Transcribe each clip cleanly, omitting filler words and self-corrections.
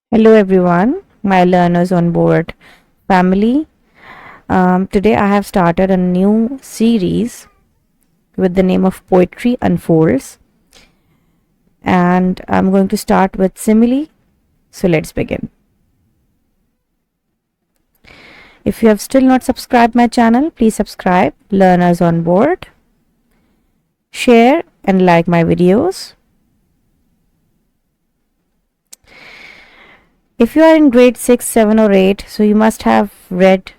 Hello everyone, my learners on board family. Today I have started a new series with the name of Poetry Unfolds, and I'm going to start with simile. So let's begin. If you have still not subscribed my channel, please subscribe. Learners on board, share and like my videos. If you are in grade 6, 7 or 8, so you must have read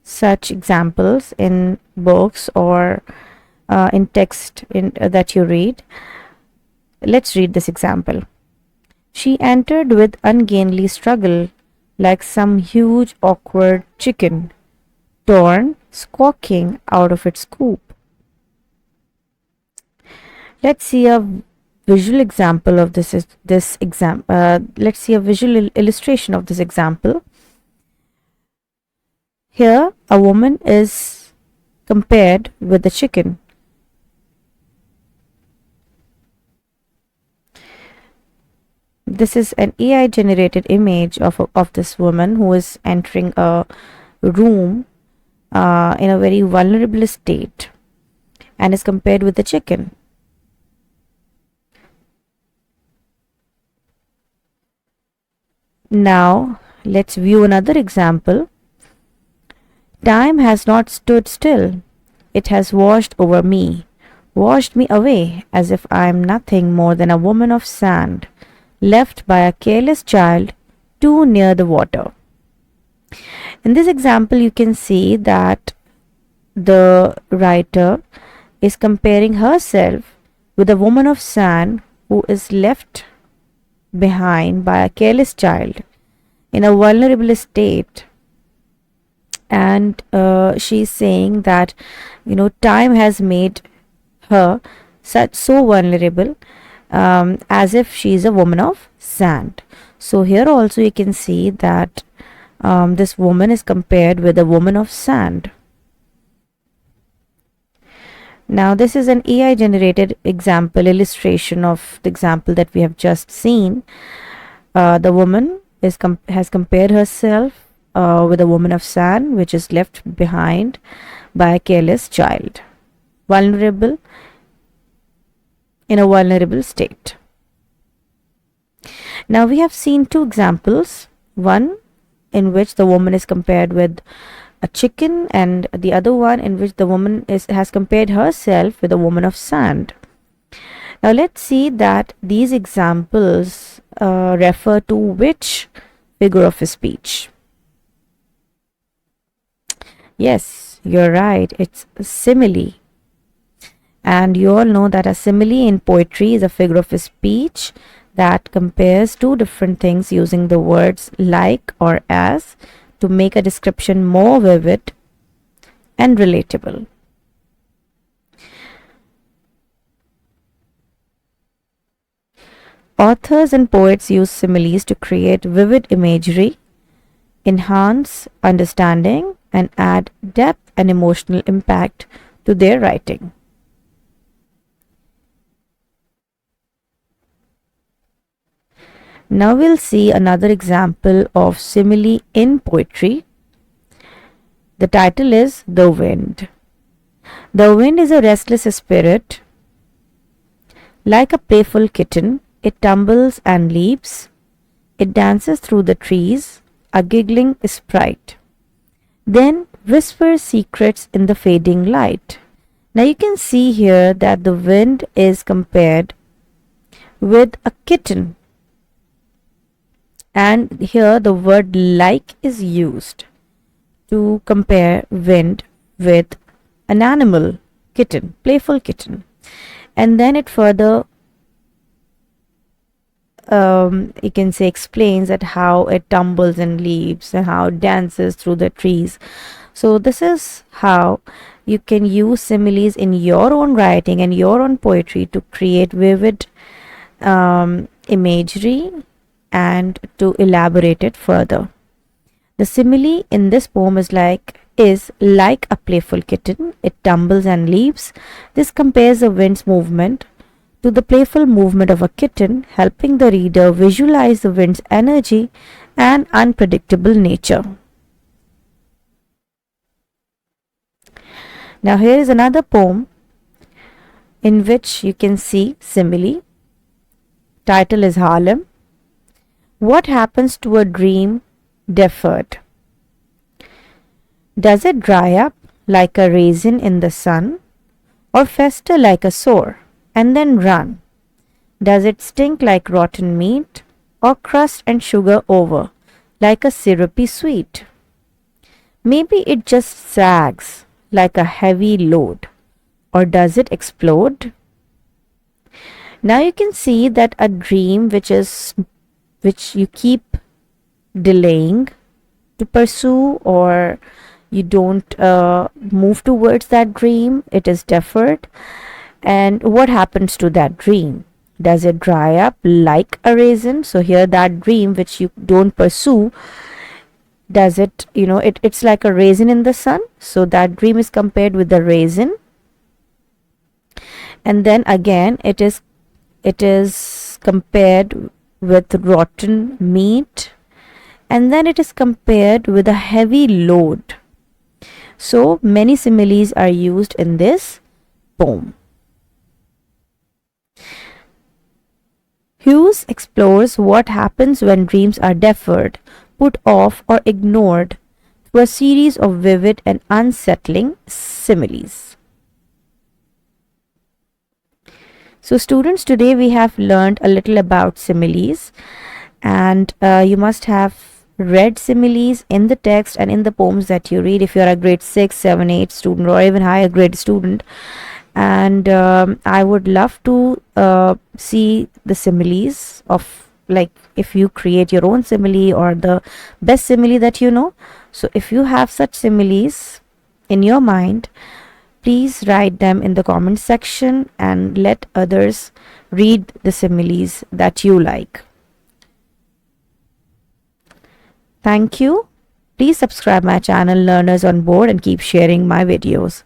such examples in books or in text that you read. Let's read this example. She entered with ungainly struggle, like some huge awkward chicken, torn, squawking out of its coop. Let's see a visual example of this exam. Let's see a visual illustration of this example. Here, a woman is compared with the chicken. This is an AI generated image of this woman who is entering a room in a very vulnerable state and is compared with the chicken. Now let's view another example. Time has not stood still. It has washed over me, washed me away as if I am nothing more than a woman of sand, left by a careless child too near the water. In this example, you can see that the writer is comparing herself with a woman of sand who is left behind by a careless child in a vulnerable state, and she's saying that time has made her so vulnerable, as if she's a woman of sand. So here also you can see that this woman is compared with a woman of sand. Now this is an AI generated example illustration of the example that we have just seen. The woman has compared herself with a woman of sand, which is left behind by a careless child, vulnerable, in a vulnerable state. Now we have seen two examples, one in which the woman is compared with a chicken, and the other one in which the woman has compared herself with a woman of sand. Now let's see that these examples refer to which figure of speech. Yes, you're right, it's a simile. And you all know that a simile in poetry is a figure of speech that compares two different things using the words like or as to make a description more vivid and relatable. Authors and poets use similes to create vivid imagery, enhance understanding, and add depth and emotional impact to their writing. Now we'll see another example of simile in poetry. The title is The Wind. The wind is a restless spirit. Like a playful kitten, it tumbles and leaps. It dances through the trees, a giggling sprite. Then whispers secrets in the fading light. Now you can see here that the wind is compared with a kitten. And here the word like is used to compare wind with an animal, kitten, playful kitten. And then it further, you can say, explains that how it tumbles and leaps and how it dances through the trees. So this is how you can use similes in your own writing and your own poetry to create vivid imagery and to elaborate it further. The simile in this poem is like a playful kitten. It tumbles and leaps. This compares the wind's movement to the playful movement of a kitten, helping the reader visualize the wind's energy and unpredictable nature. Now here is another poem in which you can see simile. Title is Harlem. What happens to a dream deferred? Does it dry up like a raisin in the sun, or fester like a sore and then run? Does it stink like rotten meat, or crust and sugar over like a syrupy sweet? Maybe it just sags like a heavy load, or does it explode? Now you can see that a dream which you keep delaying to pursue, or you don't move towards that dream, it is deferred. And what happens to that dream? Does it dry up like a raisin? So here that dream which you don't pursue, does it, it's like a raisin in the sun. So that dream is compared with the raisin. And then again it is compared with rotten meat, and then it is compared with a heavy load. So many similes are used in this poem. Hughes explores what happens when dreams are deferred, put off, or ignored through a series of vivid and unsettling similes. So students, today we have learned a little about similes, and you must have read similes in the text and in the poems that you read if you are a grade 6, 7, 8 student, or even higher grade student. And I would love to see the similes of, like, if you create your own simile or the best simile that you know. So if you have such similes in your mind, please write them in the comment section and let others read the similes that you like. Thank you. Please subscribe my channel Learners on Board and keep sharing my videos.